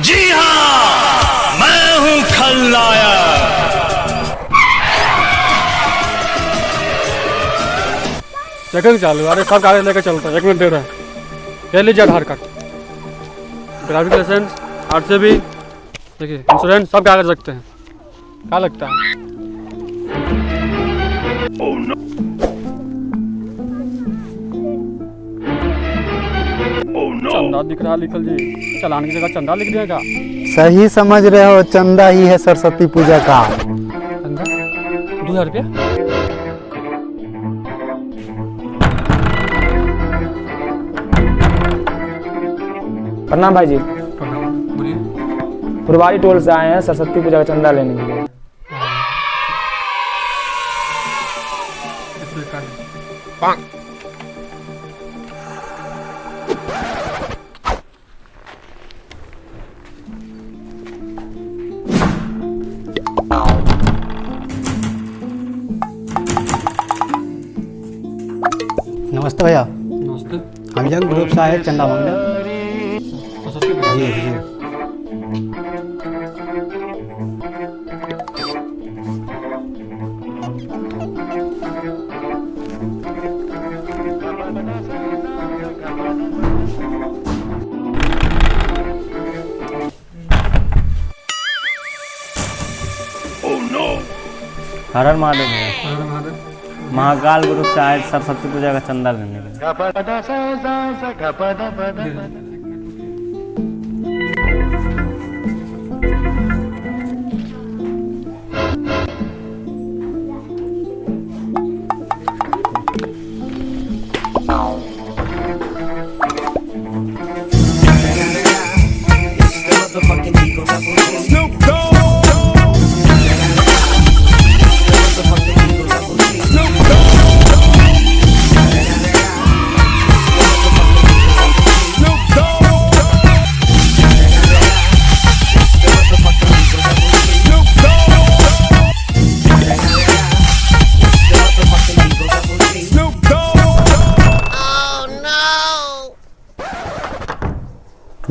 जी हाँ, मैं हूँ खलनायक। चेकिंग चालू। अरे सब कागज लेकर चलता है, 1 मिनट दे रहा है। ये लीजिए आधार कार्ड, ड्राइविंग लाइसेंस, RCB, देखिए इंश्योरेंस, सब कागज रखते हैं। क्या लगता है? oh, no. oh, no. चंदा दिख रहा लिखल जी, चालान की जगह चंदा लिख दिया। सही समझ रहे हो, चंदा ही है सरस्वती पूजा का। चंदा 2000 रुपया। प्रणाम भाई जी। बोलिए। फुलवारी टोल से आए हैं सरस्वती पूजा का चंदा लेने के लिए। नमस्ते भैया। नमस्ते। हम जंग ग्रुप से आए चंदा मांगने। जी जी। हर हर महादेव भैया। महाकाल ग्रुप से आए सरस्वती पूजा का चंदा लेने के लिए।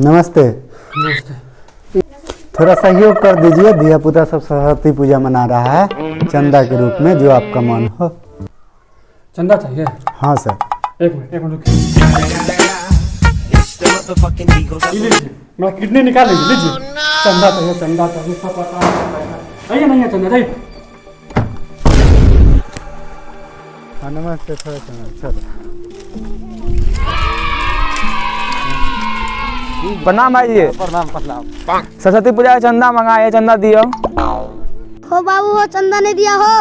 नमस्ते। थोड़ा सहयोग कर दीजिए, दिया पुता सब सरस्वती पूजा मना रहा है चंदा के रूप में, जो आपका मन हो। चंदा चाहिए? हाँ सर। एक मिनट रुकिए। मैं किडनी निकाल लीजिए, लीजिए। चंदा चाहिए, चंदा चाहिए, सब पता है। नहीं है चंदा, चाहिए। हाँ नमस्ते। थोड़ा चलो। प्रणाम भाई जी। प्रणाम प्रणाम। सरस्वती पूजा का चंदा मंगाए, चंदा दियो। हो बाबू हो, चंदा नहीं दिया हो।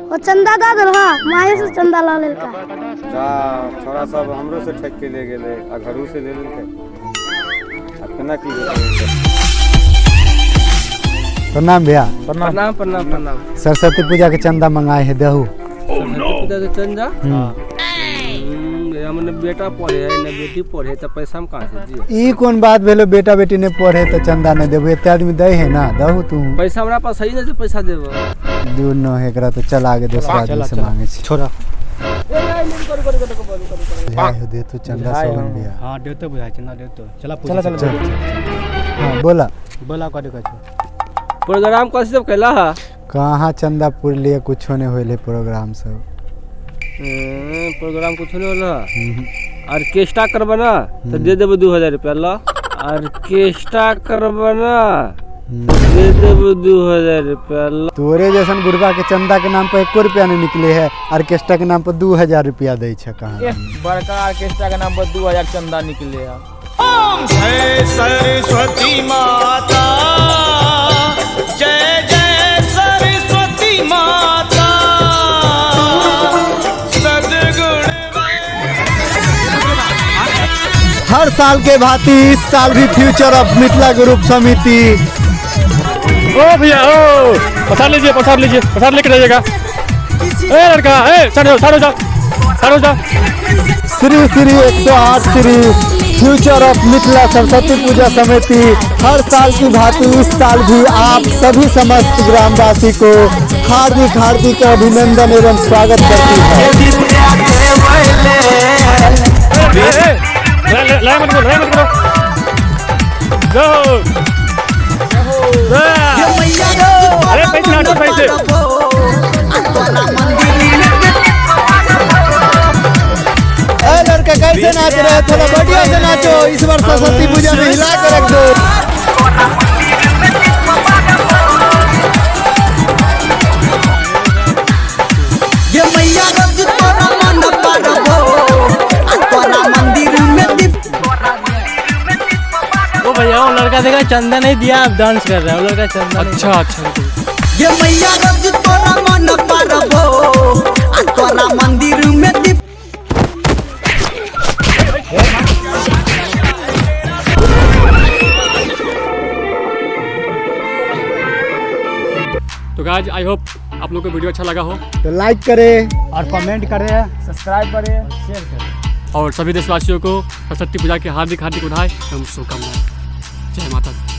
वो चंदा दा दल। हाँ माये से चंदा ला लेल का। थोड़ा सब हमरो से ठेक के ले गेले आ घरू से ले लेलके। अब केना की प्रणाम भैया। प्रणाम प्रणाम प्रणाम। सरस्वती पूजा के चंदा मंगाए है, देहू। सरस्वती पूजा के चंदा? हमने बेटा पढ़े है न बेटी पढ़े, तो पैसा हम कहाँ से दिए? ई कौन बात भेलो, बेटा बेटी ने पढ़े तो चंदा नहीं देबो? इतने आदमी दे है ना, दहू तू। पैसा हमारा पास सही नहीं से पैसा देबो। दूर न है एकरा, तो चल आगे दूसरा आदमी से मांगे छी। छोड़ा। दे तू चंदा सोहन भैया। हाँ देते बुझाई, चंदा देते। चला चल। हाँ बोला कथी कहै छै? प्रोग्राम कथी सब कैला है? कहाँ चंदा पुर लिए, कुछ नहीं होले प्रोग्राम सब। प्रोग्राम कुछ नहीं होला। ऑर्केस्ट्रा करबना तो दे देबो 2000 रुपया। ला ऑर्केस्ट्रा करबना दे देबो 2000 रुपया। तोरे जैसन गुरबा के चंदा के नाम पर 1 रुपया नहीं निकले है, ऑर्केस्ट्रा के नाम पर 2000 रुपया दे छै। कहाँ बड़का ऑर्केस्ट्रा के नाम पर 2000 चंदा निकले है। ओम जय सरस्वती माता, जय जय सरस्वती माता, सद्गुण। हर साल के भांति इस साल भी फ्यूचर ऑफ मिथिला ग्रुप समिति। ओ भैया ओ, पसार लीजिए, पसार लेके जाइएगा। ए लड़का, ए सारो जा। श्री श्री 108 श्री फ्यूचर ऑफ मिथिला सरस्वती पूजा समिति हर साल की भांति इस साल भी आप सभी समस्त ग्रामवासी को हार्दिक हार्दिक अभिनंदन एवं स्वागत करती है। अरे पैसे हटो पैसे। लड़का कैसे नाच रहे हैं? थोड़ा बढ़िया से नाचो, इस बार सरस्वती पूजा में हिला कर रख दो। ओ भैया वो लड़का देखा चंदा नहीं दिया, आप डांस कर रहे हैं, वो लड़का चंदा नहीं अच्छा अच्छा ये मैया रब तोरा मन पारबो आ तोरा मंदिर में दीप। तो गाइस आई होप आप लोग को वीडियो अच्छा लगा हो तो लाइक करें और कमेंट करें, सब्सक्राइब करें, शेयर करें। और सभी देशवासियों को सरस्वती पूजा की हार्दिक हार्दिक बधाई एवं शुभकामनाएं। जय माता दी।